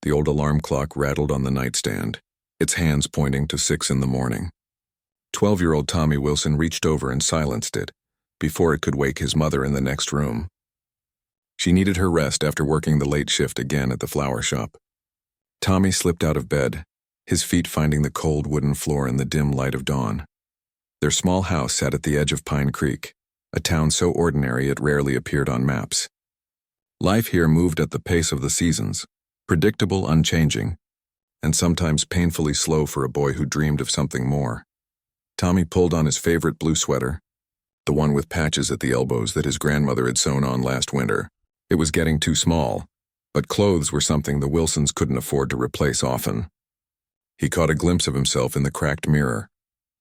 The old alarm clock rattled on the nightstand, its hands pointing to 6 in the morning. 12-year-old Tommy Wilson reached over and silenced it, before it could wake his mother in the next room. She needed her rest after working the late shift again at the flower shop. Tommy slipped out of bed, his feet finding the cold wooden floor in the dim light of dawn. Their small house sat at the edge of Pine Creek, a town so ordinary it rarely appeared on maps. Life here moved at the pace of the seasons, predictable, unchanging, and sometimes painfully slow for a boy who dreamed of something more. Tommy pulled on his favorite blue sweater, the one with patches at the elbows that his grandmother had sewn on last winter. It was getting too small, but clothes were something the Wilsons couldn't afford to replace often. He caught a glimpse of himself in the cracked mirror,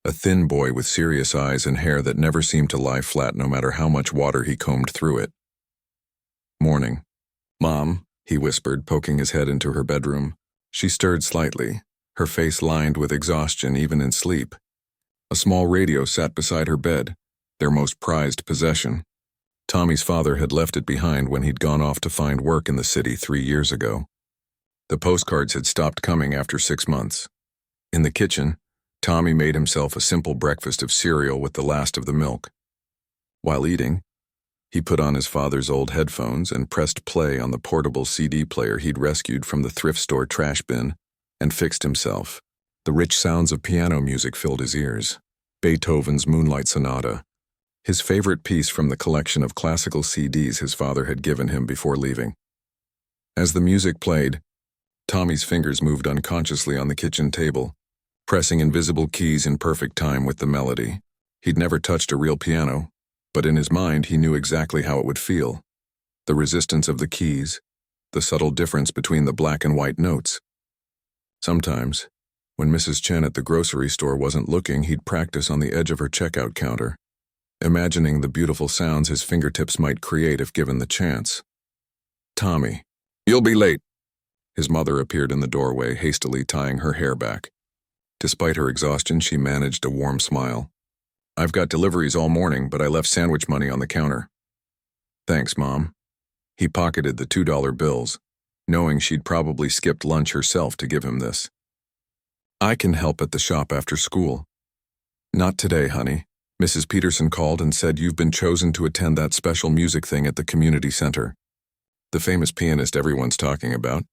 a thin boy with serious eyes and hair that never seemed to lie flat no matter how much water he combed through it. "Morning. Mom," he whispered, poking his head into her bedroom. She stirred slightly, her face lined with exhaustion even in sleep. A small radio sat beside her bed, their most prized possession. Tommy's father had left it behind when he'd gone off to find work in the city 3 years ago. The postcards had stopped coming after 6 months. In the kitchen, Tommy made himself a simple breakfast of cereal with the last of the milk. While eating, he put on his father's old headphones and pressed play on the portable CD player he'd rescued from the thrift store trash bin and fixed himself. The rich sounds of piano music filled his ears. Beethoven's Moonlight Sonata, his favorite piece from the collection of classical CDs his father had given him before leaving. As the music played, Tommy's fingers moved unconsciously on the kitchen table, pressing invisible keys in perfect time with the melody. He'd never touched a real piano, but in his mind he knew exactly how it would feel. The resistance of the keys, the subtle difference between the black and white notes. Sometimes, when Mrs. Chen at the grocery store wasn't looking, he'd practice on the edge of her checkout counter, imagining the beautiful sounds his fingertips might create if given the chance. "Tommy, you'll be late." His mother appeared in the doorway, hastily tying her hair back. Despite her exhaustion, she managed a warm smile. "I've got deliveries all morning, but I left sandwich money on the counter." "Thanks, Mom." He pocketed the $2 bills, knowing she'd probably skipped lunch herself to give him this. "I can help at the shop after school." "Not today, honey. Mrs. Peterson called and said you've been chosen to attend that special music thing at the community center. The famous pianist everyone's talking about."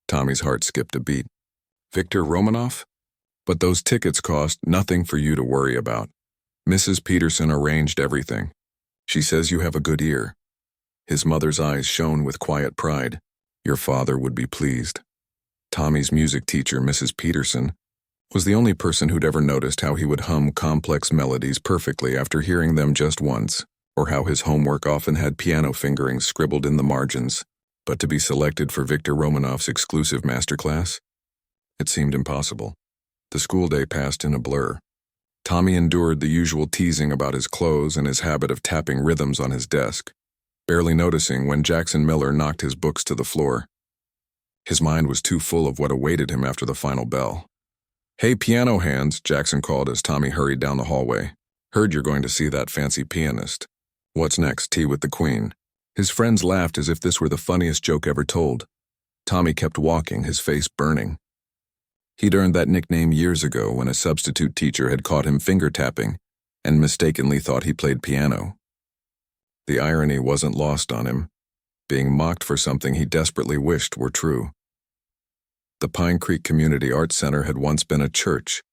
Tommy's heart skipped a beat. "Victor Romanoff? But those tickets cost nothing for you to worry about. Mrs. Peterson arranged everything. She says you have a good ear." His mother's eyes shone with quiet pride. "Your father would be pleased." Tommy's music teacher, Mrs. Peterson, was the only person who'd ever noticed how he would hum complex melodies perfectly after hearing them just once, or how his homework often had piano fingerings scribbled in the margins. But to be selected for Victor Romanoff's exclusive masterclass? It seemed impossible. The school day passed in a blur. Tommy endured the usual teasing about his clothes and his habit of tapping rhythms on his desk, barely noticing when Jackson Miller knocked his books to the floor. His mind was too full of what awaited him after the final bell. "Hey, piano hands," Jackson called as Tommy hurried down the hallway. "Heard you're going to see that fancy pianist. What's next, tea with the queen?" His friends laughed as if this were the funniest joke ever told. Tommy kept walking, his face burning. He'd earned that nickname years ago when a substitute teacher had caught him finger-tapping and mistakenly thought he played piano. The irony wasn't lost on him, being mocked for something he desperately wished were true. The Pine Creek Community Arts Center had once been a church,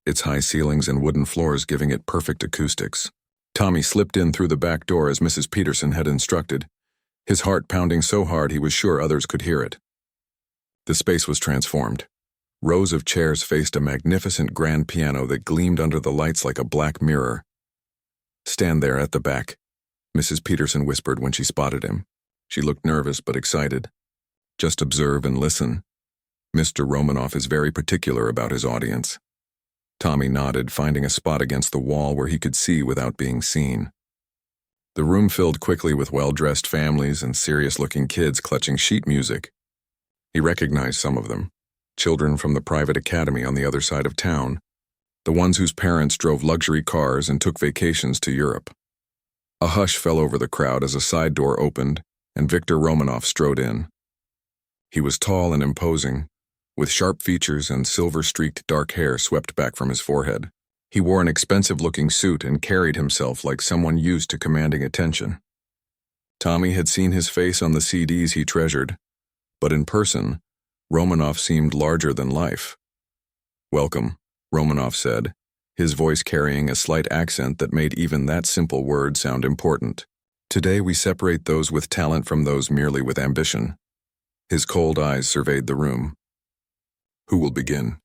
its high ceilings and wooden floors giving it perfect acoustics. Tommy slipped in through the back door as Mrs. Peterson had instructed, his heart pounding so hard he was sure others could hear it. The space was transformed. Rows of chairs faced a magnificent grand piano that gleamed under the lights like a black mirror. "Stand there at the back," Mrs. Peterson whispered when she spotted him. She looked nervous but excited. "Just observe and listen. Mr. Romanoff is very particular about his audience." Tommy nodded, finding a spot against the wall where he could see without being seen. The room filled quickly with well-dressed families and serious-looking kids clutching sheet music. He recognized some of them, children from the private academy on the other side of town, the ones whose parents drove luxury cars and took vacations to Europe. A hush fell over the crowd as a side door opened and Victor Romanoff strode in. He was tall and imposing, with sharp features and silver-streaked dark hair swept back from his forehead. He wore an expensive-looking suit and carried himself like someone used to commanding attention. Tommy had seen his face on the CDs he treasured, but in person, Romanoff seemed larger than life. "Welcome," Romanoff said, his voice carrying a slight accent that made even that simple word sound important. "Today we separate those with talent from those merely with ambition." His cold eyes surveyed the room. "Who will begin?"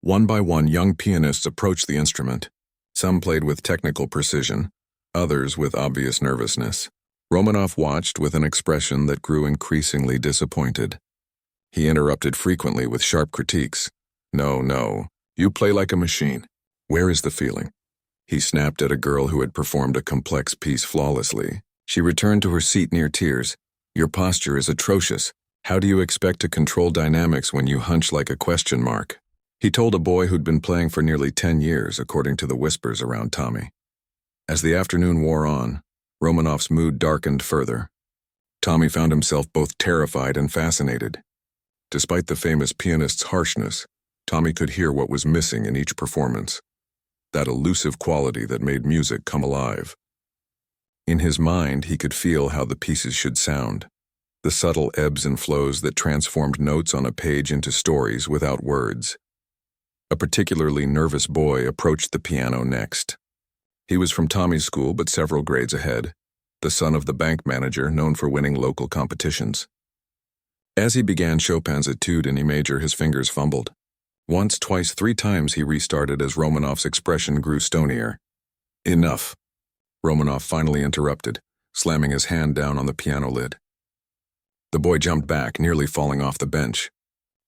One by one, young pianists approached the instrument. Some played with technical precision, others with obvious nervousness. Romanoff watched with an expression that grew increasingly disappointed. He interrupted frequently with sharp critiques. No, you play like a machine. Where is the feeling?" He snapped at a girl who had performed a complex piece flawlessly. She returned to her seat near tears. "Your posture is atrocious. How do you expect to control dynamics when you hunch like a question mark?" He told a boy who'd been playing for nearly 10 years, according to the whispers around Tommy. As the afternoon wore on, Romanoff's mood darkened further. Tommy found himself both terrified and fascinated. Despite the famous pianist's harshness, Tommy could hear what was missing in each performance, that elusive quality that made music come alive. In his mind, he could feel how the pieces should sound, the subtle ebbs and flows that transformed notes on a page into stories without words. A particularly nervous boy approached the piano next. He was from Tommy's school but several grades ahead, the son of the bank manager known for winning local competitions. As he began Chopin's Etude in E major, his fingers fumbled. Once, twice, 3 times he restarted as Romanoff's expression grew stonier. "Enough," Romanoff finally interrupted, slamming his hand down on the piano lid. The boy jumped back, nearly falling off the bench.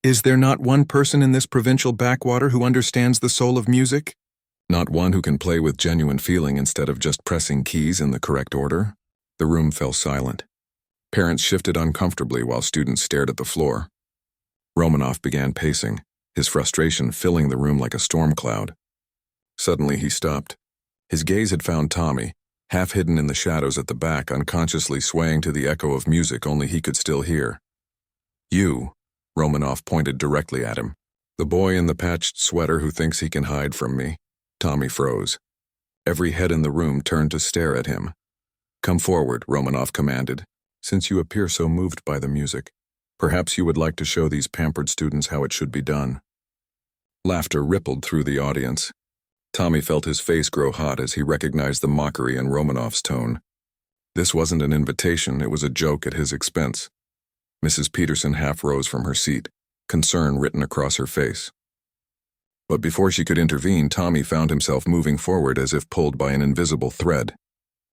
"Is there not one person in this provincial backwater who understands the soul of music? Not one who can play with genuine feeling instead of just pressing keys in the correct order?" The room fell silent. Parents shifted uncomfortably while students stared at the floor. Romanoff began pacing, his frustration filling the room like a storm cloud. Suddenly he stopped. His gaze had found Tommy, half hidden in the shadows at the back, unconsciously swaying to the echo of music only he could still hear. "You," Romanoff pointed directly at him. "The boy in the patched sweater who thinks he can hide from me." Tommy froze. Every head in the room turned to stare at him. "Come forward," Romanoff commanded, "since you appear so moved by the music. Perhaps you would like to show these pampered students how it should be done." Laughter rippled through the audience. Tommy felt his face grow hot as he recognized the mockery in Romanoff's tone. This wasn't an invitation, it was a joke at his expense. Mrs. Peterson half rose from her seat, concern written across her face. But before she could intervene, Tommy found himself moving forward as if pulled by an invisible thread.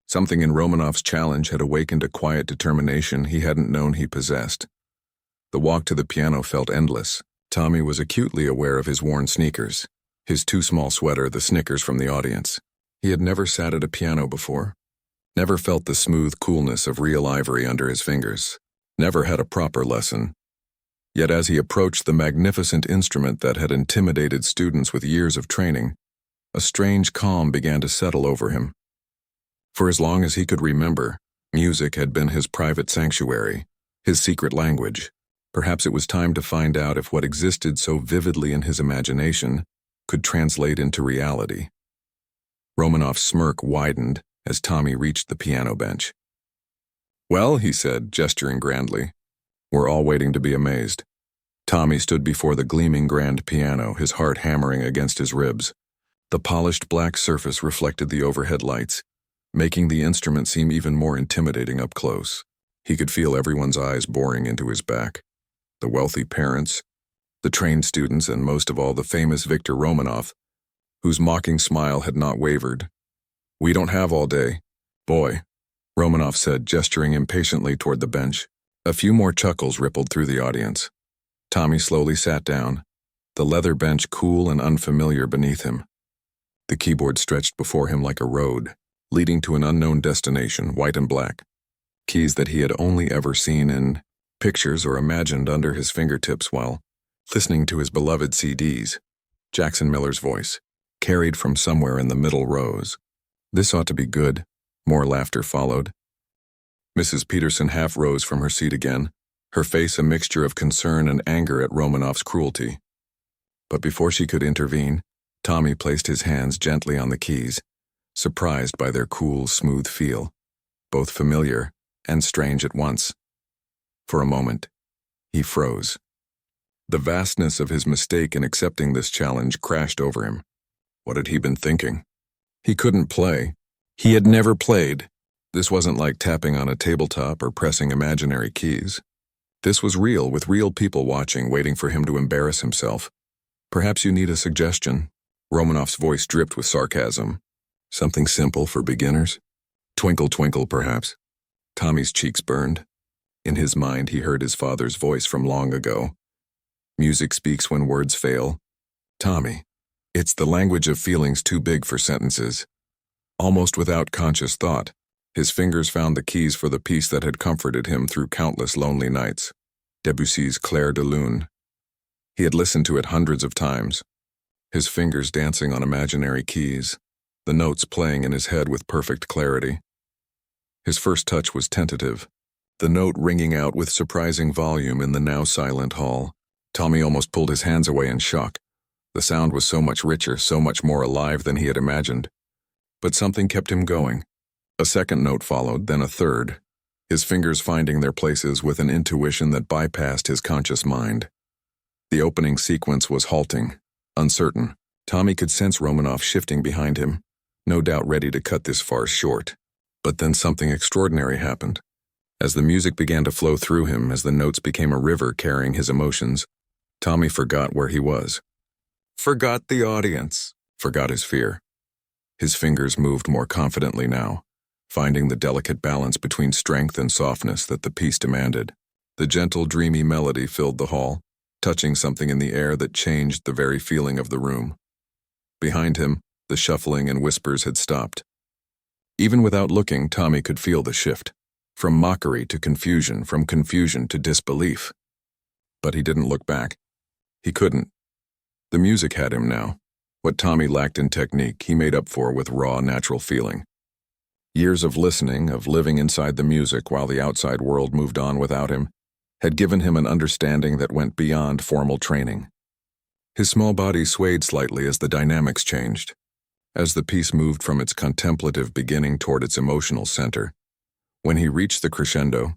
Something in Romanoff's challenge had awakened a quiet determination he hadn't known he possessed. The walk to the piano felt endless. Tommy was acutely aware of his worn sneakers, his too small sweater, the snickers from the audience. He had never sat at a piano before, never felt the smooth coolness of real ivory under his fingers, never had a proper lesson. Yet as he approached the magnificent instrument that had intimidated students with years of training, a strange calm began to settle over him. For as long as he could remember, music had been his private sanctuary, his secret language. Perhaps it was time to find out if what existed so vividly in his imagination could translate into reality. Romanoff's smirk widened as Tommy reached the piano bench. "Well," he said, gesturing grandly. "We're all waiting to be amazed." Tommy stood before the gleaming grand piano, his heart hammering against his ribs. The polished black surface reflected the overhead lights, making the instrument seem even more intimidating up close. He could feel everyone's eyes boring into his back. The wealthy parents, the trained students, and most of all the famous Victor Romanoff, whose mocking smile had not wavered. "We don't have all day, boy," Romanoff said, gesturing impatiently toward the bench. A few more chuckles rippled through the audience. Tommy slowly sat down, the leather bench cool and unfamiliar beneath him. The keyboard stretched before him like a road, leading to an unknown destination, white and black. Keys that he had only ever seen in pictures or imagined under his fingertips while listening to his beloved CDs. Jackson Miller's voice, carried from somewhere in the middle rows. "This ought to be good." More laughter followed. Mrs. Peterson half rose from her seat again, her face a mixture of concern and anger at Romanov's cruelty. But before she could intervene, Tommy placed his hands gently on the keys, surprised by their cool, smooth feel, both familiar and strange at once. For a moment, he froze. The vastness of his mistake in accepting this challenge crashed over him. What had he been thinking? He couldn't play. He had never played. This wasn't like tapping on a tabletop or pressing imaginary keys. This was real, with real people watching, waiting for him to embarrass himself. Perhaps you need a suggestion. Romanov's voice dripped with sarcasm. Something simple for beginners? Twinkle, twinkle, perhaps. Tommy's cheeks burned. In his mind, he heard his father's voice from long ago. Music speaks when words fail. Tommy. It's the language of feelings too big for sentences. Almost without conscious thought, his fingers found the keys for the piece that had comforted him through countless lonely nights. Debussy's Clair de Lune. He had listened to it hundreds of times, his fingers dancing on imaginary keys, the notes playing in his head with perfect clarity. His first touch was tentative, the note ringing out with surprising volume in the now silent hall. Tommy almost pulled his hands away in shock. The sound was so much richer, so much more alive than he had imagined. But something kept him going. A second note followed, then a third, his fingers finding their places with an intuition that bypassed his conscious mind. The opening sequence was halting, uncertain. Tommy could sense Romanov shifting behind him, no doubt ready to cut this farce short. But then something extraordinary happened. As the music began to flow through him, as the notes became a river carrying his emotions, Tommy forgot where he was. Forgot the audience, forgot his fear. His fingers moved more confidently now, finding the delicate balance between strength and softness that the piece demanded. The gentle, dreamy melody filled the hall, touching something in the air that changed the very feeling of the room. Behind him, the shuffling and whispers had stopped. Even without looking, Tommy could feel the shift, from mockery to confusion, from confusion to disbelief. But he didn't look back. He couldn't. The music had him now. What Tommy lacked in technique, he made up for with raw, natural feeling. Years of listening, of living inside the music while the outside world moved on without him, had given him an understanding that went beyond formal training. His small body swayed slightly as the dynamics changed, as the piece moved from its contemplative beginning toward its emotional center. When he reached the crescendo,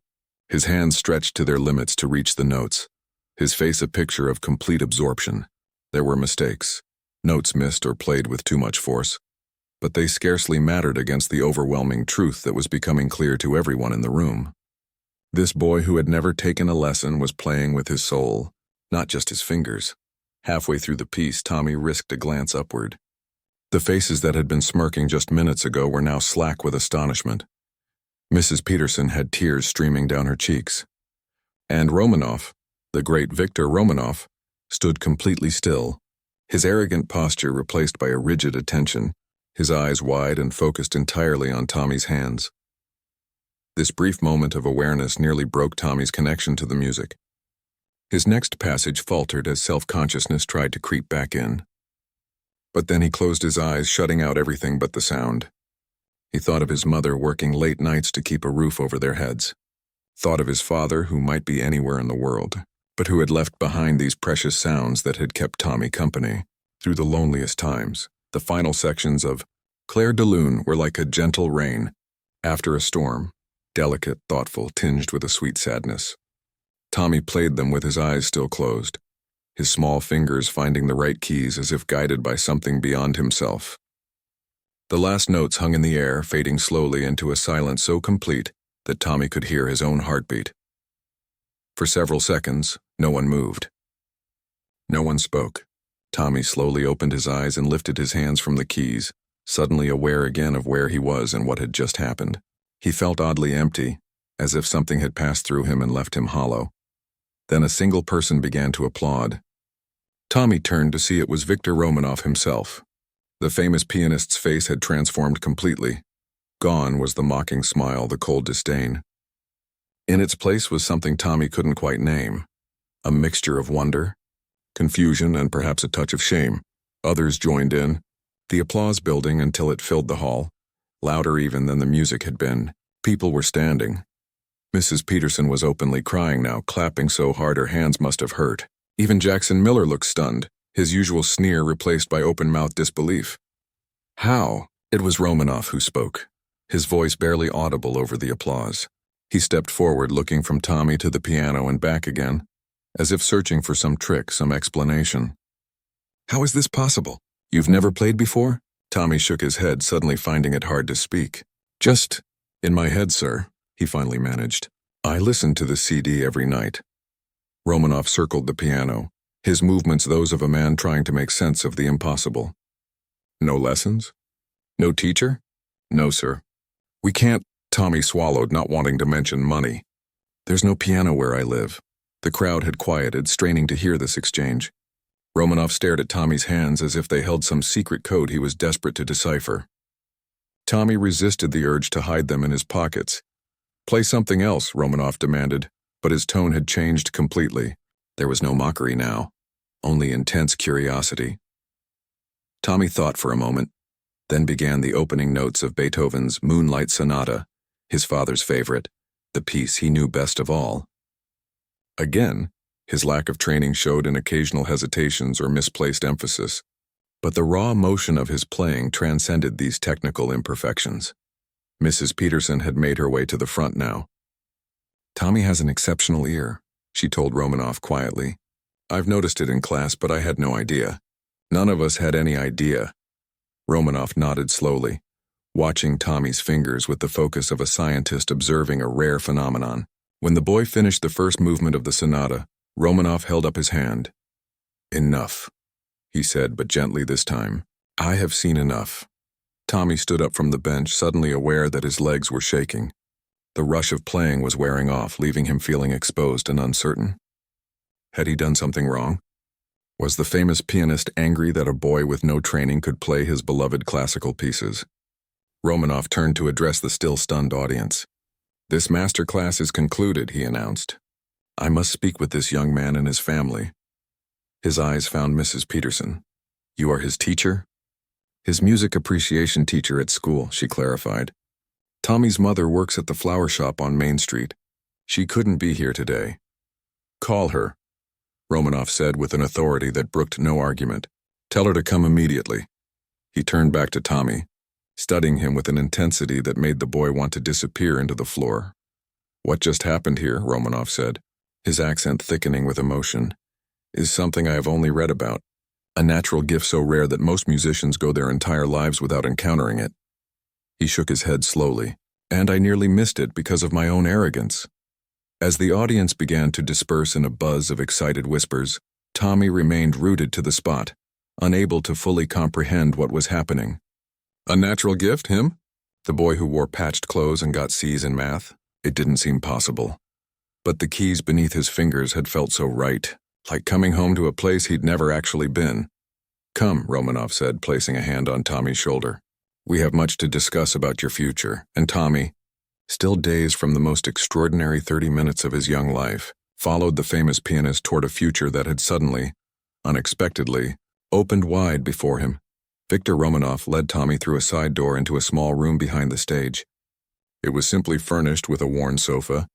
his hands stretched to their limits to reach the notes, his face a picture of complete absorption. There were mistakes, notes missed or played with too much force, but they scarcely mattered against the overwhelming truth that was becoming clear to everyone in the room. This boy who had never taken a lesson was playing with his soul, not just his fingers. Halfway through the piece, Tommy risked a glance upward. The faces that had been smirking just minutes ago were now slack with astonishment. Mrs. Peterson had tears streaming down her cheeks. And Romanov, the great Victor Romanov, stood completely still, his arrogant posture replaced by a rigid attention, his eyes wide and focused entirely on Tommy's hands. This brief moment of awareness nearly broke Tommy's connection to the music. His next passage faltered as self-consciousness tried to creep back in. But then he closed his eyes, shutting out everything but the sound. He thought of his mother working late nights to keep a roof over their heads. Thought of his father, who might be anywhere in the world, but who had left behind these precious sounds that had kept Tommy company through the loneliest times. The final sections of Clair de Lune were like a gentle rain after a storm, delicate, thoughtful, tinged with a sweet sadness. Tommy played them with his eyes still closed, his small fingers finding the right keys as if guided by something beyond himself. The last notes hung in the air, fading slowly into a silence so complete that Tommy could hear his own heartbeat. For several seconds, no one moved. No one spoke. Tommy slowly opened his eyes and lifted his hands from the keys, suddenly aware again of where he was and what had just happened. He felt oddly empty, as if something had passed through him and left him hollow. Then a single person began to applaud. Tommy turned to see it was Victor Romanov himself. The famous pianist's face had transformed completely. Gone was the mocking smile, the cold disdain. In its place was something Tommy couldn't quite name, a mixture of wonder, confusion, and perhaps a touch of shame. Others joined in, the applause building until it filled the hall, louder even than the music had been. People were standing. Mrs. Peterson was openly crying now, clapping so hard her hands must have hurt. Even Jackson Miller looked stunned, his usual sneer replaced by open-mouthed disbelief. How? It was Romanoff who spoke, his voice barely audible over the applause. He stepped forward, looking from Tommy to the piano and back again, as if searching for some trick, some explanation. How is this possible? You've never played before? Tommy shook his head, suddenly finding it hard to speak. Just in my head, sir, he finally managed. I listen to the CD every night. Romanoff circled the piano, his movements those of a man trying to make sense of the impossible. No lessons? No teacher? No, sir. We can't. Tommy swallowed, not wanting to mention money. There's no piano where I live. The crowd had quieted, straining to hear this exchange. Romanoff stared at Tommy's hands as if they held some secret code he was desperate to decipher. Tommy resisted the urge to hide them in his pockets. Play something else, Romanoff demanded, but his tone had changed completely. There was no mockery now, only intense curiosity. Tommy thought for a moment, then began the opening notes of Beethoven's Moonlight Sonata, his father's favorite, the piece he knew best of all. Again, his lack of training showed in occasional hesitations or misplaced emphasis, but the raw emotion of his playing transcended these technical imperfections. Mrs. Peterson had made her way to the front now. Tommy has an exceptional ear, she told Romanoff quietly. I've noticed it in class, but I had no idea. None of us had any idea. Romanoff nodded slowly, watching Tommy's fingers with the focus of a scientist observing a rare phenomenon. When the boy finished the first movement of the sonata, Romanoff held up his hand. Enough, he said, but gently this time. I have seen enough. Tommy stood up from the bench, suddenly aware that his legs were shaking. The rush of playing was wearing off, leaving him feeling exposed and uncertain. Had he done something wrong? Was the famous pianist angry that a boy with no training could play his beloved classical pieces? Romanoff turned to address the still stunned audience. This master class is concluded, he announced. I must speak with this young man and his family. His eyes found Mrs. Peterson. You are his teacher? His music appreciation teacher at school, she clarified. Tommy's mother works at the flower shop on Main Street. She couldn't be here today. Call her, Romanoff said with an authority that brooked no argument. Tell her to come immediately. He turned back to Tommy, studying him with an intensity that made the boy want to disappear into the floor. What just happened here, Romanoff said, his accent thickening with emotion, is something I have only read about. A natural gift so rare that most musicians go their entire lives without encountering it. He shook his head slowly, and I nearly missed it because of my own arrogance. As the audience began to disperse in a buzz of excited whispers, Tommy remained rooted to the spot, unable to fully comprehend what was happening. A natural gift, him? The boy who wore patched clothes and got C's in math? It didn't seem possible. But the keys beneath his fingers had felt so right, like coming home to a place he'd never actually been. Come, Romanoff said, placing a hand on Tommy's shoulder. We have much to discuss about your future, and Tommy, still dazed from the most extraordinary 30 minutes of his young life, followed the famous pianist toward a future that had suddenly, unexpectedly, opened wide before him. Victor Romanoff led Tommy through a side door into a small room behind the stage. It was simply furnished with a worn sofa,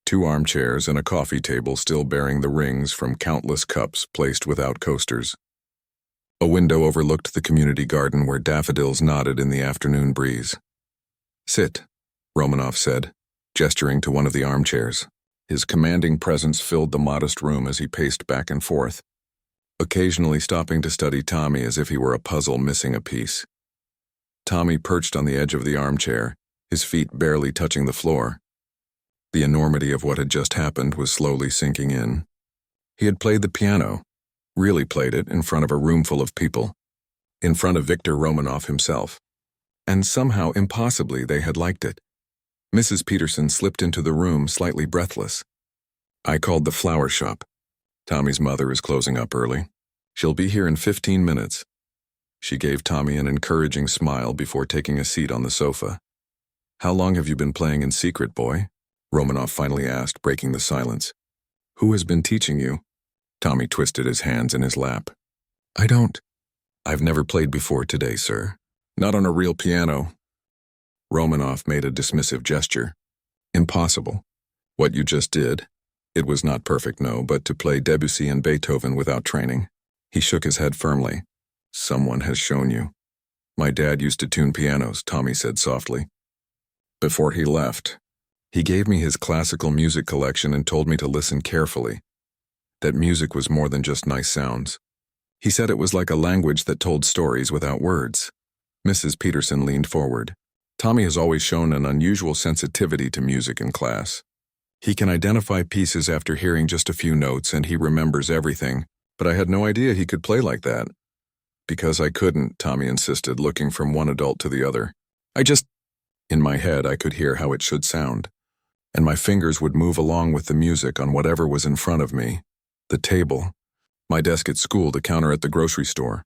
2 armchairs, and a coffee table still bearing the rings from countless cups placed without coasters. A window overlooked the community garden where daffodils nodded in the afternoon breeze. Sit, Romanoff said, gesturing to one of the armchairs. His commanding presence filled the modest room as he paced back and forth, occasionally stopping to study Tommy as if he were a puzzle missing a piece. Tommy perched on the edge of the armchair, his feet barely touching the floor. The enormity of what had just happened was slowly sinking in. He had played the piano, really played it in front of a room full of people, in front of Victor Romanoff himself. And somehow, impossibly, they had liked it. Mrs. Peterson slipped into the room, slightly breathless. I called the flower shop. Tommy's mother is closing up early. She'll be here in 15 minutes. She gave Tommy an encouraging smile before taking a seat on the sofa. How long have you been playing in secret, boy? Romanoff finally asked, breaking the silence. Who has been teaching you? Tommy twisted his hands in his lap. I've never played before today, sir. Not on a real piano. Romanoff made a dismissive gesture. Impossible. What you just did? It was not perfect, no, but to play Debussy and Beethoven without training. He shook his head firmly. Someone has shown you. My dad used to tune pianos, Tommy said softly. Before he left, he gave me his classical music collection and told me to listen carefully. That music was more than just nice sounds. He said it was like a language that told stories without words. Mrs. Peterson leaned forward. Tommy has always shown an unusual sensitivity to music in class. He can identify pieces after hearing just a few notes, and he remembers everything, but I had no idea he could play like that. Because I couldn't, Tommy insisted, looking from one adult to the other. In my head, I could hear how it should sound, and my fingers would move along with the music on whatever was in front of me. The table, my desk at school, the counter at the grocery store.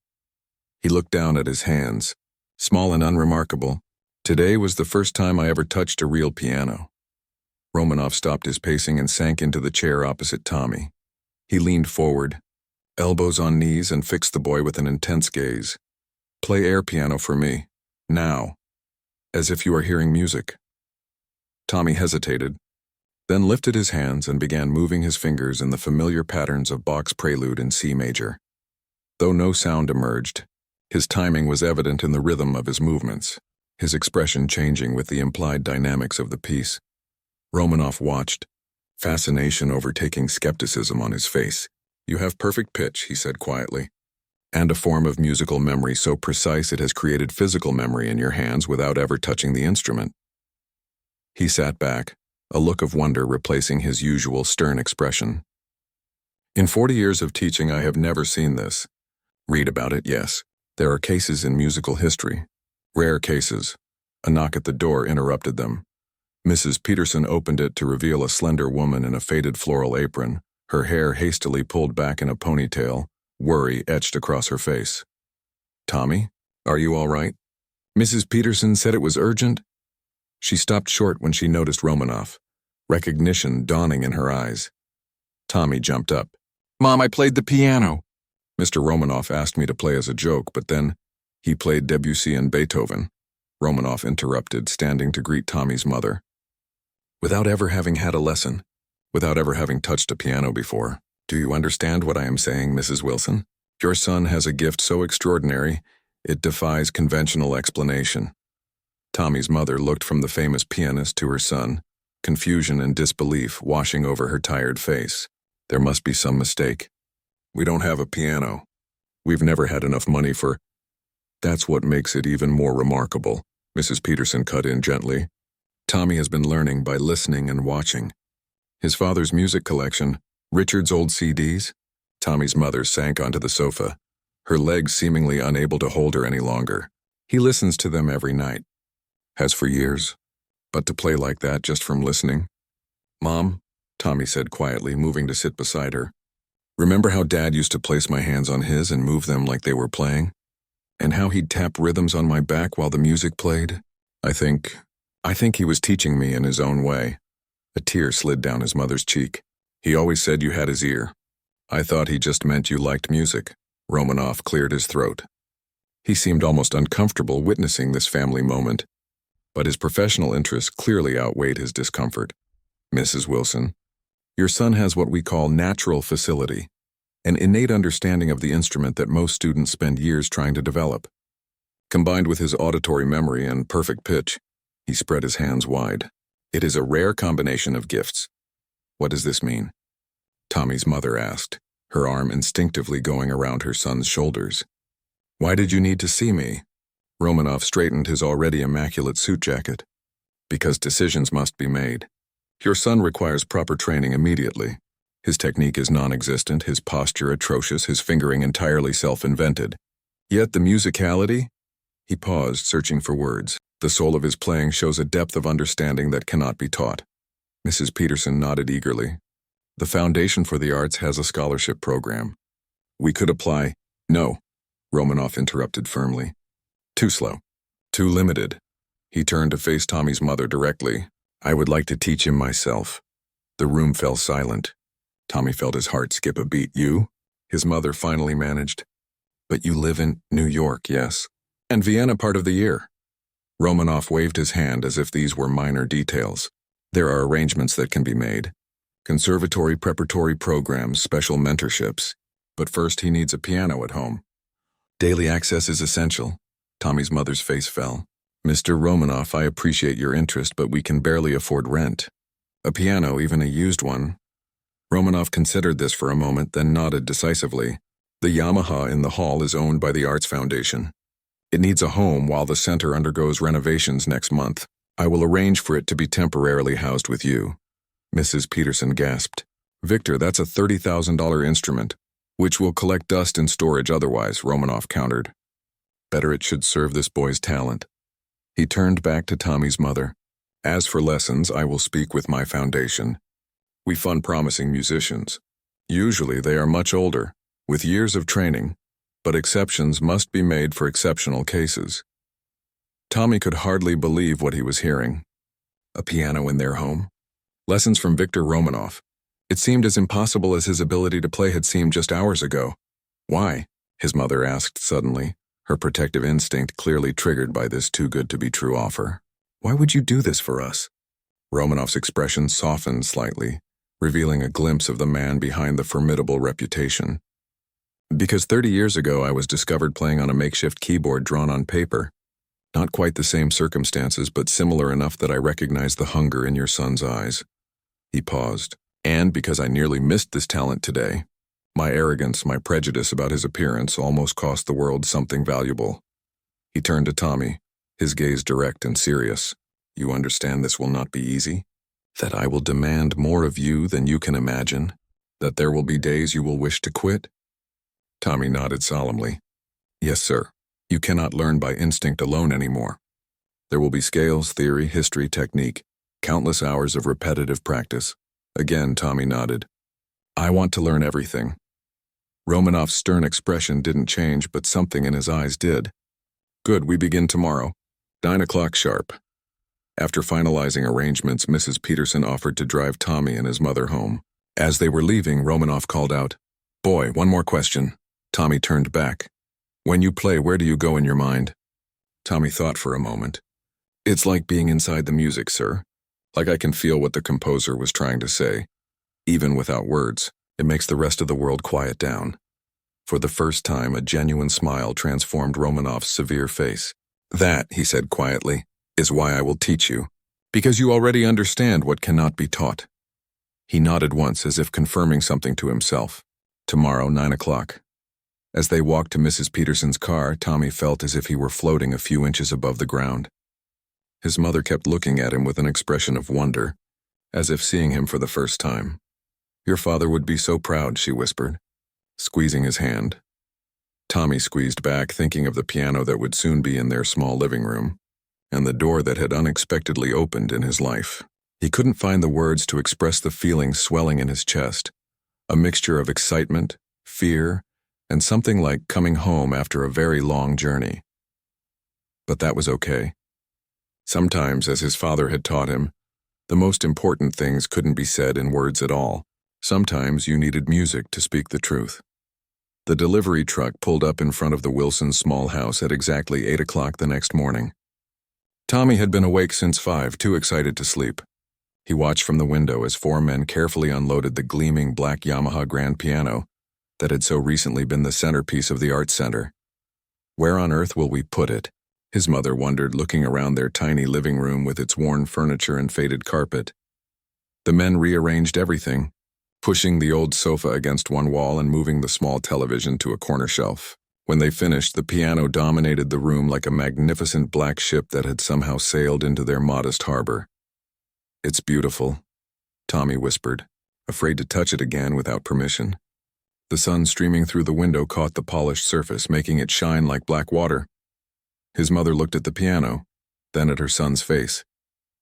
He looked down at his hands, small and unremarkable. Today was the first time I ever touched a real piano. Romanoff stopped his pacing and sank into the chair opposite Tommy. He leaned forward, elbows on knees, and fixed the boy with an intense gaze. Play air piano for me, now, as if you are hearing music. Tommy hesitated, then lifted his hands and began moving his fingers in the familiar patterns of Bach's Prelude in C major. Though no sound emerged, his timing was evident in the rhythm of his movements, his expression changing with the implied dynamics of the piece. Romanoff watched, fascination overtaking skepticism on his face. You have perfect pitch, he said quietly, and a form of musical memory so precise it has created physical memory in your hands without ever touching the instrument. He sat back, a look of wonder replacing his usual stern expression. In 40 years of teaching, I have never seen this. Read about it, yes. There are cases in musical history. Rare cases. A knock at the door interrupted them. Mrs. Peterson opened it to reveal a slender woman in a faded floral apron, her hair hastily pulled back in a ponytail, worry etched across her face. Tommy, are you all right? Mrs. Peterson said it was urgent. She stopped short when she noticed Romanoff, recognition dawning in her eyes. Tommy jumped up. Mom, I played the piano. Mr. Romanoff asked me to play as a joke, but then he played Debussy and Beethoven. Romanoff interrupted, standing to greet Tommy's mother. Without ever having had a lesson, without ever having touched a piano before, do you understand what I am saying, Mrs. Wilson? Your son has a gift so extraordinary, it defies conventional explanation. Tommy's mother looked from the famous pianist to her son, confusion and disbelief washing over her tired face. There must be some mistake. We don't have a piano. We've never had enough money for... That's what makes it even more remarkable, Mrs. Peterson cut in gently. Tommy has been learning by listening and watching. His father's music collection, Richard's old CDs. Tommy's mother sank onto the sofa, her legs seemingly unable to hold her any longer. He listens to them every night. Has for years. But to play like that just from listening? Mom, Tommy said quietly, moving to sit beside her. Remember how Dad used to place my hands on his and move them like they were playing? And how he'd tap rhythms on my back while the music played? I think he was teaching me in his own way. A tear slid down his mother's cheek. He always said you had his ear. I thought he just meant you liked music. Romanoff cleared his throat. He seemed almost uncomfortable witnessing this family moment, but his professional interests clearly outweighed his discomfort. Mrs. Wilson, your son has what we call natural facility, an innate understanding of the instrument that most students spend years trying to develop. Combined with his auditory memory and perfect pitch, he spread his hands wide. It is a rare combination of gifts. What does this mean? Tommy's mother asked, her arm instinctively going around her son's shoulders. Why did you need to see me? Romanoff straightened his already immaculate suit jacket. Because decisions must be made. Your son requires proper training immediately. His technique is non-existent, his posture atrocious, his fingering entirely self-invented. Yet the musicality? He paused, searching for words. The soul of his playing shows a depth of understanding that cannot be taught. Mrs. Peterson nodded eagerly. The Foundation for the Arts has a scholarship program. We could apply. No, Romanoff interrupted firmly. Too slow. Too limited. He turned to face Tommy's mother directly. I would like to teach him myself. The room fell silent. Tommy felt his heart skip a beat. You? His mother finally managed. But you live in New York, yes? And Vienna part of the year. Romanoff waved his hand as if these were minor details. There are arrangements that can be made. Conservatory preparatory programs, special mentorships. But first he needs a piano at home. Daily access is essential. Tommy's mother's face fell. Mr. Romanoff, I appreciate your interest, but we can barely afford rent. A piano, even a used one. Romanoff considered this for a moment, then nodded decisively. The Yamaha in the hall is owned by the Arts Foundation. It needs a home while the center undergoes renovations next month. I will arrange for it to be temporarily housed with you. Mrs. Peterson gasped. Victor, that's a $30,000 instrument, which will collect dust in storage otherwise, Romanoff countered. Better it should serve this boy's talent. He turned back to Tommy's mother. As for lessons, I will speak with my foundation. We fund promising musicians. Usually they are much older, with years of training, but exceptions must be made for exceptional cases. Tommy could hardly believe what he was hearing. A piano in their home? Lessons from Victor Romanoff. It seemed as impossible as his ability to play had seemed just hours ago. Why? His mother asked suddenly, her protective instinct clearly triggered by this too-good-to-be-true offer. Why would you do this for us? Romanoff's expression softened slightly, revealing a glimpse of the man behind the formidable reputation. Because 30 years ago I was discovered playing on a makeshift keyboard drawn on paper. Not quite the same circumstances, but similar enough that I recognized the hunger in your son's eyes. He paused. And because I nearly missed this talent today, my arrogance, my prejudice about his appearance almost cost the world something valuable. He turned to Tommy, his gaze direct and serious. You understand this will not be easy? That I will demand more of you than you can imagine? That there will be days you will wish to quit? Tommy nodded solemnly. Yes, sir. You cannot learn by instinct alone anymore. There will be scales, theory, history, technique, countless hours of repetitive practice. Again, Tommy nodded. I want to learn everything. Romanoff's stern expression didn't change, but something in his eyes did. Good, we begin tomorrow. 9 o'clock sharp. After finalizing arrangements, Mrs. Peterson offered to drive Tommy and his mother home. As they were leaving, Romanoff called out, Boy, one more question. Tommy turned back. When you play, where do you go in your mind? Tommy thought for a moment. It's like being inside the music, sir. Like I can feel what the composer was trying to say. Even without words, it makes the rest of the world quiet down. For the first time, a genuine smile transformed Romanoff's severe face. That, he said quietly, is why I will teach you. Because you already understand what cannot be taught. He nodded once as if confirming something to himself. Tomorrow, 9 o'clock. As they walked to Mrs. Peterson's car, Tommy felt as if he were floating a few inches above the ground. His mother kept looking at him with an expression of wonder, as if seeing him for the first time. Your father would be so proud, she whispered, squeezing his hand. Tommy squeezed back, thinking of the piano that would soon be in their small living room, and the door that had unexpectedly opened in his life. He couldn't find the words to express the feeling swelling in his chest, a mixture of excitement, fear, and something like coming home after a very long journey. But that was okay. Sometimes, as his father had taught him, the most important things couldn't be said in words at all. Sometimes you needed music to speak the truth. The delivery truck pulled up in front of the Wilsons' small house at exactly 8 o'clock the next morning. Tommy had been awake since 5, too excited to sleep. He watched from the window as 4 men carefully unloaded the gleaming black Yamaha grand piano that had so recently been the centerpiece of the Arts Center. Where on earth will we put it? His mother wondered, looking around their tiny living room with its worn furniture and faded carpet. The men rearranged everything, pushing the old sofa against one wall and moving the small television to a corner shelf. When they finished, the piano dominated the room like a magnificent black ship that had somehow sailed into their modest harbor. It's beautiful, Tommy whispered, afraid to touch it again without permission. The sun streaming through the window caught the polished surface, making it shine like black water. His mother looked at the piano, then at her son's face.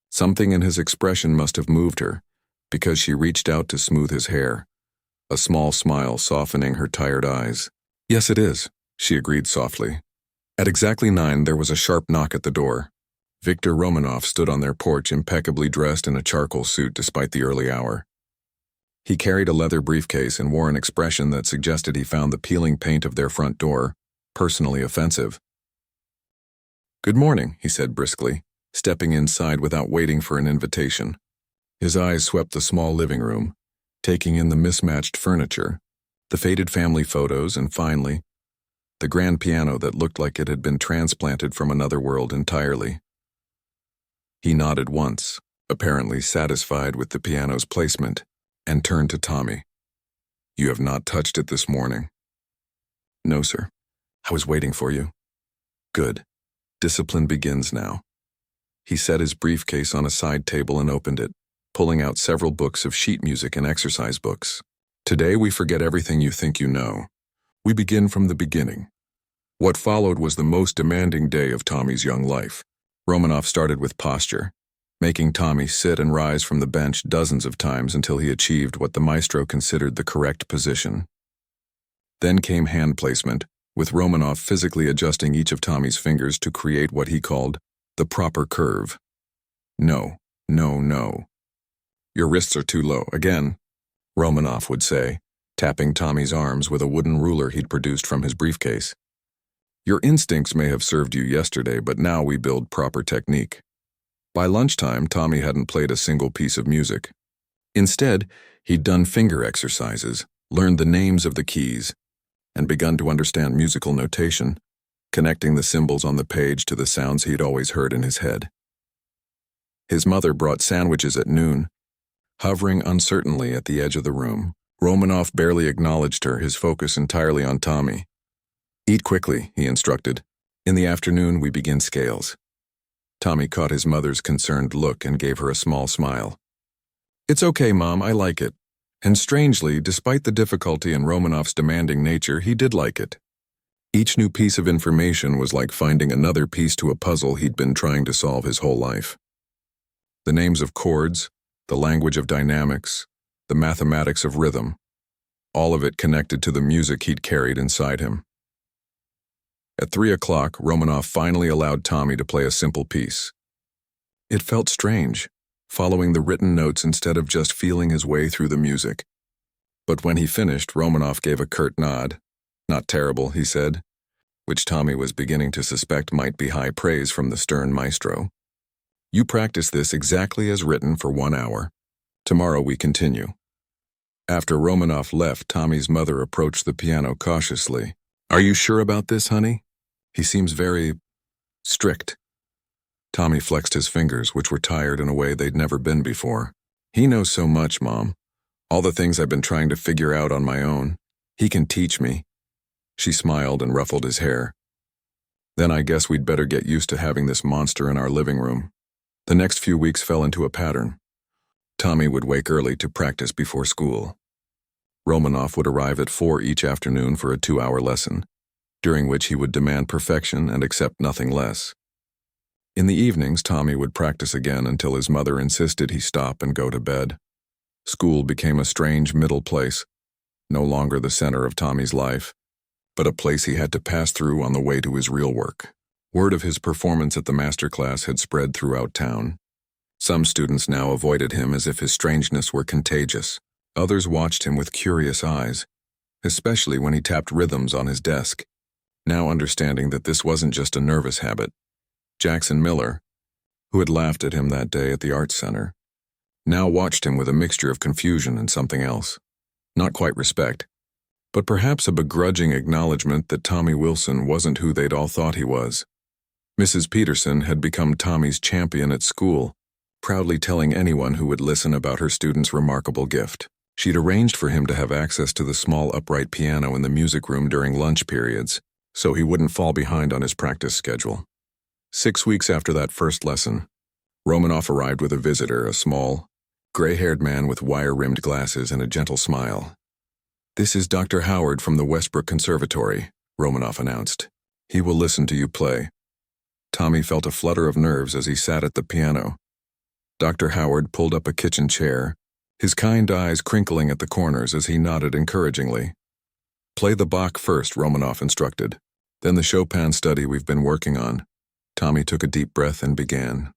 Something in his expression must have moved her, because she reached out to smooth his hair, a small smile softening her tired eyes. Yes, it is, she agreed softly. At exactly 9, there was a sharp knock at the door. Victor Romanoff stood on their porch, impeccably dressed in a charcoal suit despite the early hour. He carried a leather briefcase and wore an expression that suggested he found the peeling paint of their front door personally offensive. Good morning, he said briskly, stepping inside without waiting for an invitation. His eyes swept the small living room, taking in the mismatched furniture, the faded family photos, and finally, the grand piano that looked like it had been transplanted from another world entirely. He nodded once, apparently satisfied with the piano's placement, and turned to Tommy. "You have not touched it this morning." "No, sir. I was waiting for you." "Good. Discipline begins now." He set his briefcase on a side table and opened it, pulling out several books of sheet music and exercise books. "Today we forget everything you think you know. We begin from the beginning." What followed was the most demanding day of Tommy's young life. Romanoff started with posture, making Tommy sit and rise from the bench dozens of times until he achieved what the maestro considered the correct position. Then came hand placement, with Romanoff physically adjusting each of Tommy's fingers to create what he called the proper curve. "No, no, no. Your wrists are too low. Again," Romanoff would say, tapping Tommy's arms with a wooden ruler he'd produced from his briefcase. "Your instincts may have served you yesterday, but now we build proper technique." By lunchtime, Tommy hadn't played a single piece of music. Instead, he'd done finger exercises, learned the names of the keys, and begun to understand musical notation, connecting the symbols on the page to the sounds he'd always heard in his head. His mother brought sandwiches at noon. Hovering uncertainly at the edge of the room, Romanoff barely acknowledged her, his focus entirely on Tommy. "Eat quickly," he instructed. "In the afternoon, we begin scales." Tommy caught his mother's concerned look and gave her a small smile. "It's okay, Mom, I like it." And strangely, despite the difficulty in Romanoff's demanding nature, he did like it. Each new piece of information was like finding another piece to a puzzle he'd been trying to solve his whole life. The names of chords, the language of dynamics, the mathematics of rhythm, all of it connected to the music he'd carried inside him. At 3 o'clock, Romanoff finally allowed Tommy to play a simple piece. It felt strange, following the written notes instead of just feeling his way through the music. But when he finished, Romanoff gave a curt nod. "Not terrible," he said, which Tommy was beginning to suspect might be high praise from the stern maestro. "You practice this exactly as written for 1 hour. Tomorrow we continue." After Romanoff left, Tommy's mother approached the piano cautiously. "Are you sure about this, honey? He seems very strict." Tommy flexed his fingers, which were tired in a way they'd never been before. "He knows so much, Mom. All the things I've been trying to figure out on my own. He can teach me." She smiled and ruffled his hair. "Then I guess we'd better get used to having this monster in our living room." The next few weeks fell into a pattern. Tommy would wake early to practice before school. Romanoff would arrive at 4 each afternoon for a 2-hour lesson, during which he would demand perfection and accept nothing less. In the evenings, Tommy would practice again until his mother insisted he stop and go to bed. School became a strange middle place, no longer the center of Tommy's life, but a place he had to pass through on the way to his real work. Word of his performance at the master class had spread throughout town. Some students now avoided him as if his strangeness were contagious. Others watched him with curious eyes, especially when he tapped rhythms on his desk, now understanding that this wasn't just a nervous habit. Jackson Miller, who had laughed at him that day at the Arts Center, now watched him with a mixture of confusion and something else. Not quite respect, but perhaps a begrudging acknowledgement that Tommy Wilson wasn't who they'd all thought he was. Mrs. Peterson had become Tommy's champion at school, proudly telling anyone who would listen about her student's remarkable gift. She'd arranged for him to have access to the small upright piano in the music room during lunch periods, so he wouldn't fall behind on his practice schedule. 6 weeks after that first lesson, Romanoff arrived with a visitor, a small, gray-haired man with wire-rimmed glasses and a gentle smile. "This is Dr. Howard from the Westbrook Conservatory," Romanoff announced. "He will listen to you play." Tommy felt a flutter of nerves as he sat at the piano. Dr. Howard pulled up a kitchen chair, his kind eyes crinkling at the corners as he nodded encouragingly. "Play the Bach first," Romanoff instructed. "Then the Chopin study we've been working on." Tommy took a deep breath and began.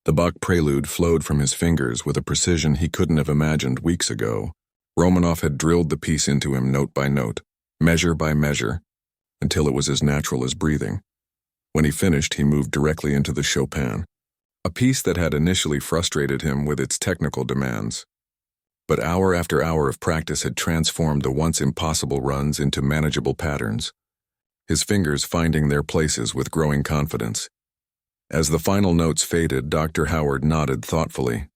The Bach prelude flowed from his fingers with a precision he couldn't have imagined weeks ago. Romanoff had drilled the piece into him note by note, measure by measure, until it was as natural as breathing. When he finished, he moved directly into the Chopin. a piece that had initially frustrated him with its technical demands. But hour after hour of practice had transformed the once impossible runs into manageable patterns, his fingers finding their places with growing confidence. As the final notes faded, Dr. Howard nodded thoughtfully.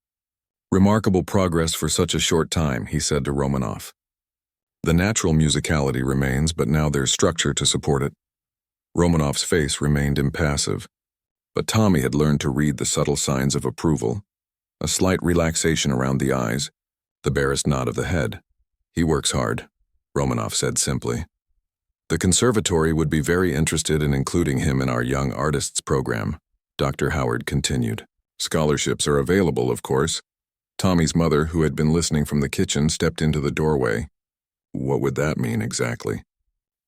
"Remarkable progress for such a short time," he said to Romanoff. "The natural musicality remains, but now there's structure to support it." Romanoff's face remained impassive, but Tommy had learned to read the subtle signs of approval, a slight relaxation around the eyes, the barest nod of the head. "He works hard," Romanoff said simply. "The conservatory would be very interested in including him in our Young Artists program," Dr. Howard continued. "Scholarships are available, of course." Tommy's mother, who had been listening from the kitchen, stepped into the doorway. "What would that mean exactly?"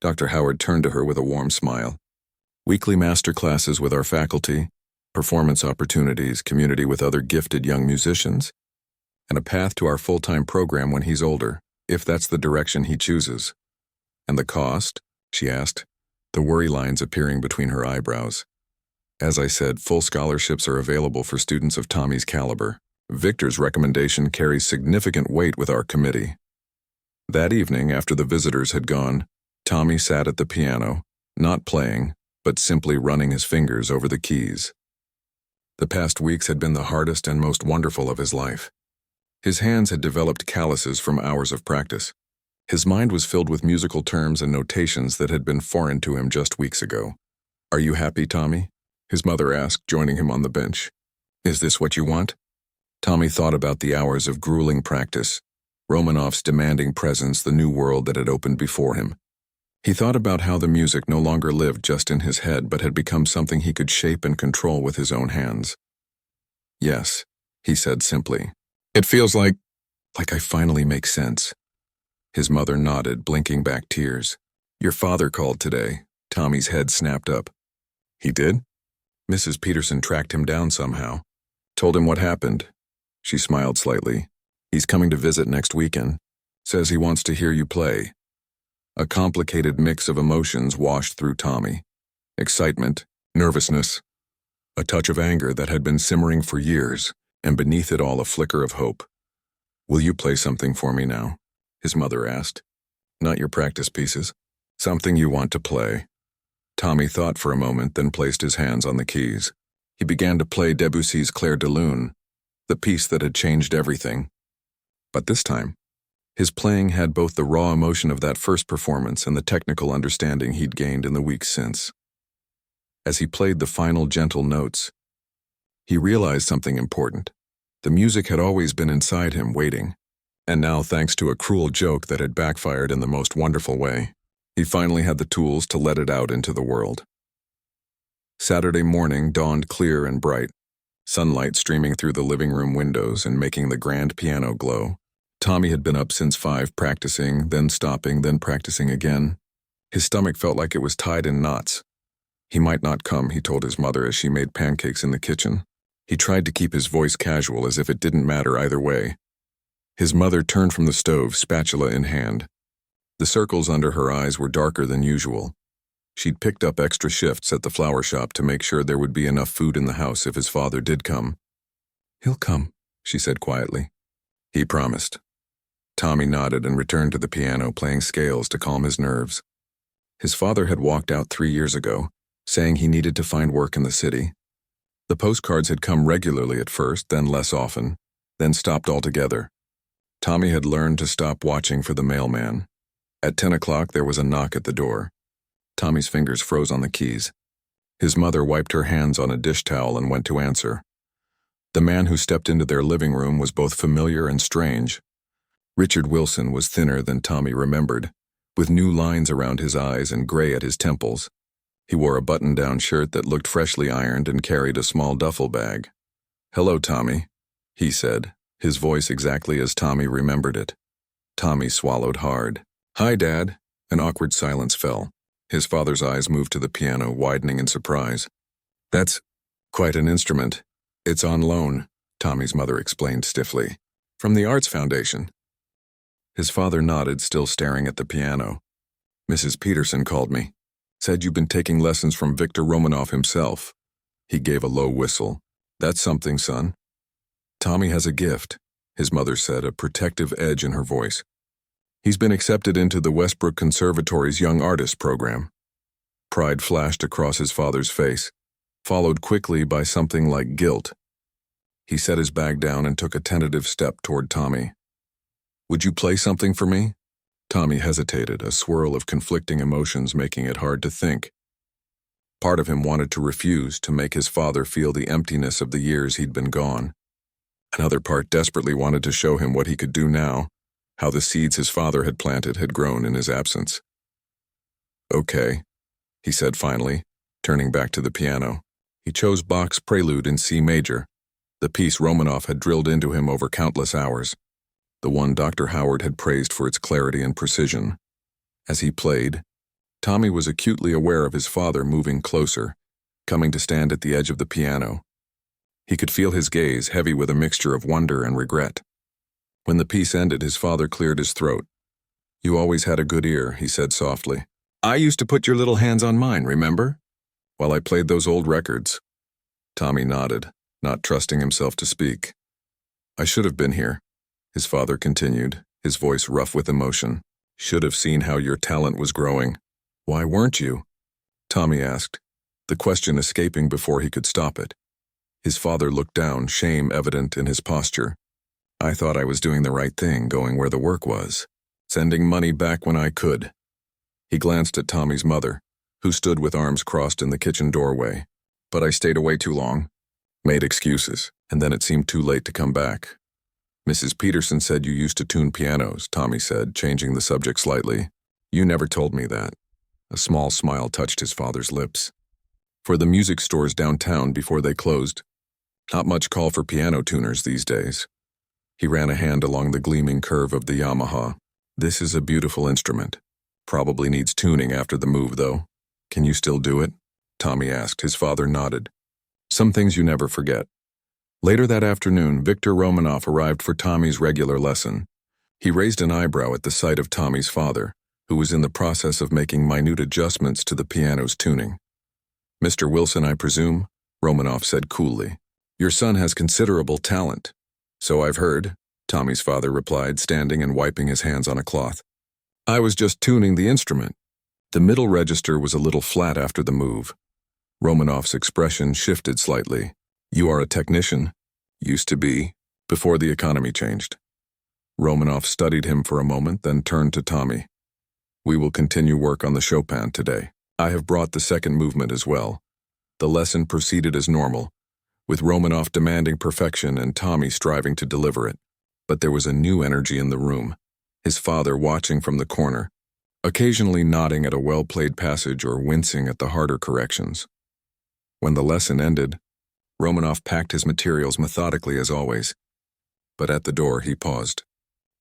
Dr. Howard turned to her with a warm smile. "Weekly master classes with our faculty, performance opportunities, community with other gifted young musicians, and a path to our full-time program when he's older, if that's the direction he chooses." "And the cost?" she asked, the worry lines appearing between her eyebrows. "As I said, full scholarships are available for students of Tommy's caliber. Victor's recommendation carries significant weight with our committee." That evening, after the visitors had gone, Tommy sat at the piano, not playing, but simply running his fingers over the keys. The past weeks had been the hardest and most wonderful of his life. His hands had developed calluses from hours of practice. His mind was filled with musical terms and notations that had been foreign to him just weeks ago. "Are you happy, Tommy?" his mother asked, joining him on the bench. "Is this what you want?" Tommy thought about the hours of grueling practice, Romanoff's demanding presence, the new world that had opened before him. He thought about how the music no longer lived just in his head but had become something he could shape and control with his own hands. "Yes," he said simply. "It feels like I finally make sense." His mother nodded, blinking back tears. "Your father called today." Tommy's head snapped up. "He did?" Mrs. Peterson tracked him down somehow. "Told him what happened." She smiled slightly. "He's coming to visit next weekend. Says he wants to hear you play." A complicated mix of emotions washed through Tommy. Excitement, nervousness, a touch of anger that had been simmering for years, and beneath it all a flicker of hope. "Will you play something for me now?" his mother asked. "Not your practice pieces. Something you want to play." Tommy thought for a moment, then placed his hands on the keys. He began to play Debussy's Clair de Lune, the piece that had changed everything. But this time, his playing had both the raw emotion of that first performance and the technical understanding he'd gained in the weeks since. As he played the final gentle notes, he realized something important. The music had always been inside him, waiting. And now, thanks to a cruel joke that had backfired in the most wonderful way, he finally had the tools to let it out into the world. Saturday morning dawned clear and bright, sunlight streaming through the living room windows and making the grand piano glow. Tommy had been up since 5 practicing, then stopping, then practicing again. His stomach felt like it was tied in knots. He might not come, he told his mother as she made pancakes in the kitchen. He tried to keep his voice casual as if it didn't matter either way. His mother turned from the stove, spatula in hand. The circles under her eyes were darker than usual. She'd picked up extra shifts at the flower shop to make sure there would be enough food in the house if his father did come. "He'll come," she said quietly. He promised. Tommy nodded and returned to the piano, playing scales to calm his nerves. His father had walked out 3 years ago, saying he needed to find work in the city. The postcards had come regularly at first, then less often, then stopped altogether. Tommy had learned to stop watching for the mailman. At 10 o'clock, there was a knock at the door. Tommy's fingers froze on the keys. His mother wiped her hands on a dish towel and went to answer. The man who stepped into their living room was both familiar and strange. Richard Wilson was thinner than Tommy remembered, with new lines around his eyes and gray at his temples. He wore a button-down shirt that looked freshly ironed and carried a small duffel bag. "Hello, Tommy," he said, his voice exactly as Tommy remembered it. Tommy swallowed hard. "Hi, Dad." An awkward silence fell. His father's eyes moved to the piano, widening in surprise. "That's quite an instrument. It's on loan," Tommy's mother explained stiffly. "From the Arts Foundation." His father nodded, still staring at the piano. "Mrs. Peterson called me. Said you've been taking lessons from Victor Romanoff himself." He gave a low whistle. That's something, son. Tommy has a gift, his mother said, a protective edge in her voice. He's been accepted into the Westbrook Conservatory's Young Artist program. Pride flashed across his father's face, followed quickly by something like guilt. He set his bag down and took a tentative step toward Tommy. Would you play something for me? Tommy hesitated, a swirl of conflicting emotions making it hard to think. Part of him wanted to refuse, to make his father feel the emptiness of the years he'd been gone. Another part desperately wanted to show him what he could do now, how the seeds his father had planted had grown in his absence. Okay, he said finally, turning back to the piano. He chose Bach's Prelude in C major, the piece Romanoff had drilled into him over countless hours, the one Dr. Howard had praised for its clarity and precision. As he played, Tommy was acutely aware of his father moving closer, coming to stand at the edge of the piano. He could feel his gaze, heavy with a mixture of wonder and regret. When the piece ended, his father cleared his throat. You always had a good ear, he said softly. I used to put your little hands on mine, remember? While I played those old records. Tommy nodded, not trusting himself to speak. I should have been here, his father continued, his voice rough with emotion. Should have seen how your talent was growing. Why weren't you? Tommy asked, the question escaping before he could stop it. His father looked down, shame evident in his posture. I thought I was doing the right thing, going where the work was, sending money back when I could. He glanced at Tommy's mother, who stood with arms crossed in the kitchen doorway. But I stayed away too long, made excuses, and then it seemed too late to come back. Mrs. Peterson said you used to tune pianos, Tommy said, changing the subject slightly. You never told me that. A small smile touched his father's lips. For the music stores downtown before they closed. Not much call for piano tuners these days. He ran a hand along the gleaming curve of the Yamaha. This is a beautiful instrument. Probably needs tuning after the move, though. Can you still do it? Tommy asked. His father nodded. Some things you never forget. Later that afternoon, Victor Romanoff arrived for Tommy's regular lesson. He raised an eyebrow at the sight of Tommy's father, who was in the process of making minute adjustments to the piano's tuning. Mr. Wilson, I presume, Romanoff said coolly. Your son has considerable talent. So I've heard, Tommy's father replied, standing and wiping his hands on a cloth. I was just tuning the instrument. The middle register was a little flat after the move. Romanoff's expression shifted slightly. You are a technician? Used to be, before the economy changed. Romanoff studied him for a moment, then turned to Tommy. We will continue work on the Chopin today. I have brought the second movement as well. The lesson proceeded as normal, with Romanoff demanding perfection and Tommy striving to deliver it. But there was a new energy in the room, his father watching from the corner, occasionally nodding at a well-played passage or wincing at the harder corrections. When the lesson ended, Romanoff packed his materials methodically as always. But at the door he paused.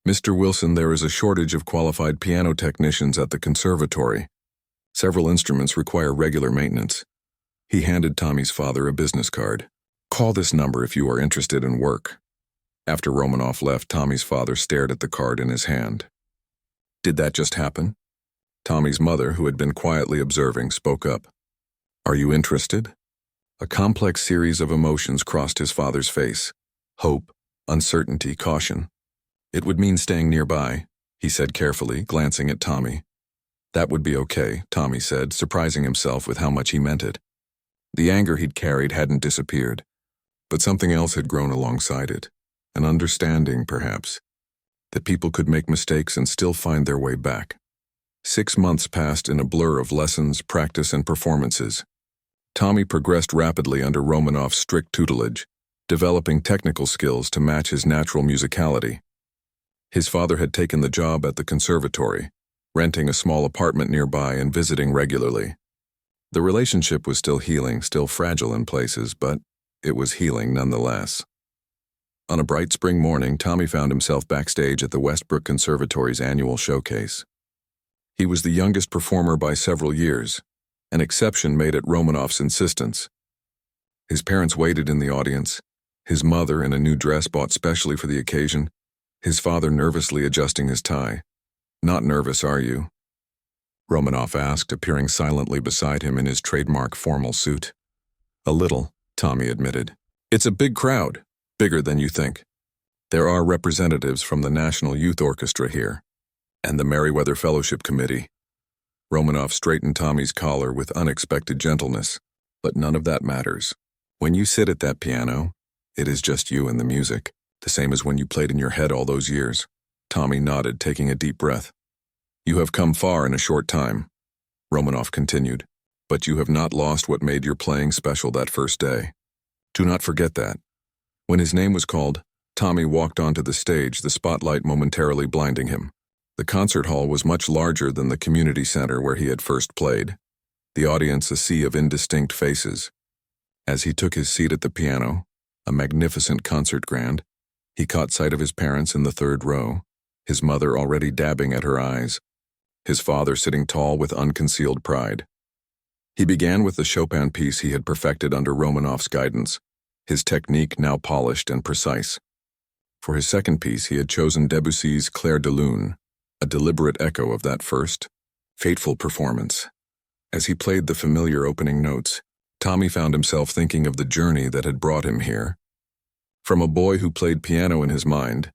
Mr. Wilson, there is a shortage of qualified piano technicians at the conservatory. Several instruments require regular maintenance. He handed Tommy's father a business card. Call this number if you are interested in work. After Romanoff left, Tommy's father stared at the card in his hand. Did that just happen? Tommy's mother, who had been quietly observing, spoke up. Are you interested? A complex series of emotions crossed his father's face. Hope, uncertainty, caution. It would mean staying nearby, he said carefully, glancing at Tommy. That would be okay, Tommy said, surprising himself with how much he meant it. The anger he'd carried hadn't disappeared, but something else had grown alongside it. An understanding, perhaps, that people could make mistakes and still find their way back. 6 months passed in a blur of lessons, practice, and performances. Tommy progressed rapidly under Romanoff's strict tutelage, developing technical skills to match his natural musicality. His father had taken the job at the conservatory, renting a small apartment nearby and visiting regularly. The relationship was still healing, still fragile in places, but it was healing nonetheless. On a bright spring morning, Tommy found himself backstage at the Westbrook Conservatory's annual showcase. He was the youngest performer by several years, an exception made at Romanoff's insistence. His parents waited in the audience, his mother in a new dress bought specially for the occasion, his father nervously adjusting his tie. Not nervous, are you? Romanoff asked, appearing silently beside him in his trademark formal suit. A little, Tommy admitted. It's a big crowd, bigger than you think. There are representatives from the National Youth Orchestra here, and the Merriweather Fellowship Committee. Romanoff straightened Tommy's collar with unexpected gentleness, but none of that matters. When you sit at that piano, it is just you and the music, the same as when you played in your head all those years. Tommy nodded, taking a deep breath. You have come far in a short time, Romanoff continued, but you have not lost what made your playing special that first day. Do not forget that. When his name was called, Tommy walked onto the stage, the spotlight momentarily blinding him. The concert hall was much larger than the community center where he had first played, the audience a sea of indistinct faces. As he took his seat at the piano, a magnificent concert grand, he caught sight of his parents in the third row, his mother already dabbing at her eyes, his father sitting tall with unconcealed pride. He began with the Chopin piece he had perfected under Romanoff's guidance, his technique now polished and precise. For his second piece, he had chosen Debussy's Clair de Lune, a deliberate echo of that first, fateful performance. As he played the familiar opening notes, Tommy found himself thinking of the journey that had brought him here. From a boy who played piano in his mind,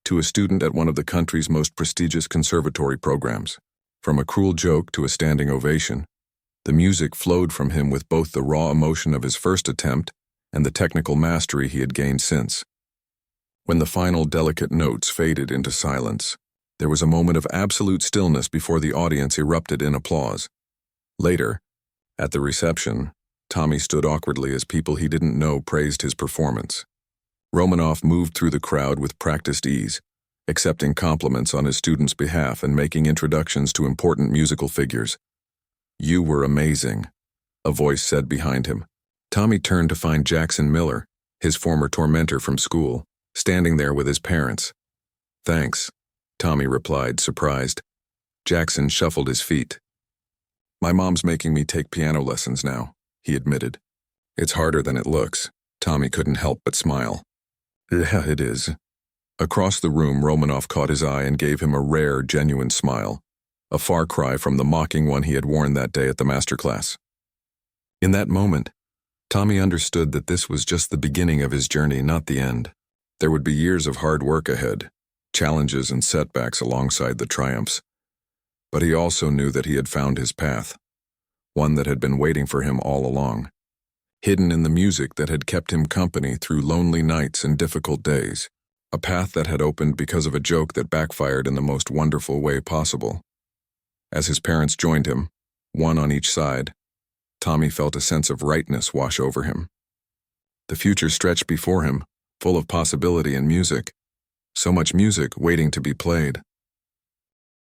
to a student at one of the country's most prestigious conservatory programs. From a cruel joke to a standing ovation, the music flowed from him with both the raw emotion of his first attempt and the technical mastery he had gained since. When the final delicate notes faded into silence, there was a moment of absolute stillness before the audience erupted in applause. Later, at the reception, Tommy stood awkwardly as people he didn't know praised his performance. Romanoff moved through the crowd with practiced ease, accepting compliments on his students' behalf and making introductions to important musical figures. You were amazing, a voice said behind him. Tommy turned to find Jackson Miller, his former tormentor from school, standing there with his parents. Thanks, Tommy replied, surprised. Jackson shuffled his feet. My mom's making me take piano lessons now, he admitted. It's harder than it looks. Tommy couldn't help but smile. Yeah, it is. Across the room, Romanoff caught his eye and gave him a rare, genuine smile, a far cry from the mocking one he had worn that day at the masterclass. In that moment, Tommy understood that this was just the beginning of his journey, not the end. There would be years of hard work ahead, challenges and setbacks alongside the triumphs. But he also knew that he had found his path, one that had been waiting for him all along, hidden in the music that had kept him company through lonely nights and difficult days. A path that had opened because of a joke that backfired in the most wonderful way possible. As his parents joined him, one on each side, Tommy felt a sense of rightness wash over him. The future stretched before him, full of possibility and music. So much music waiting to be played.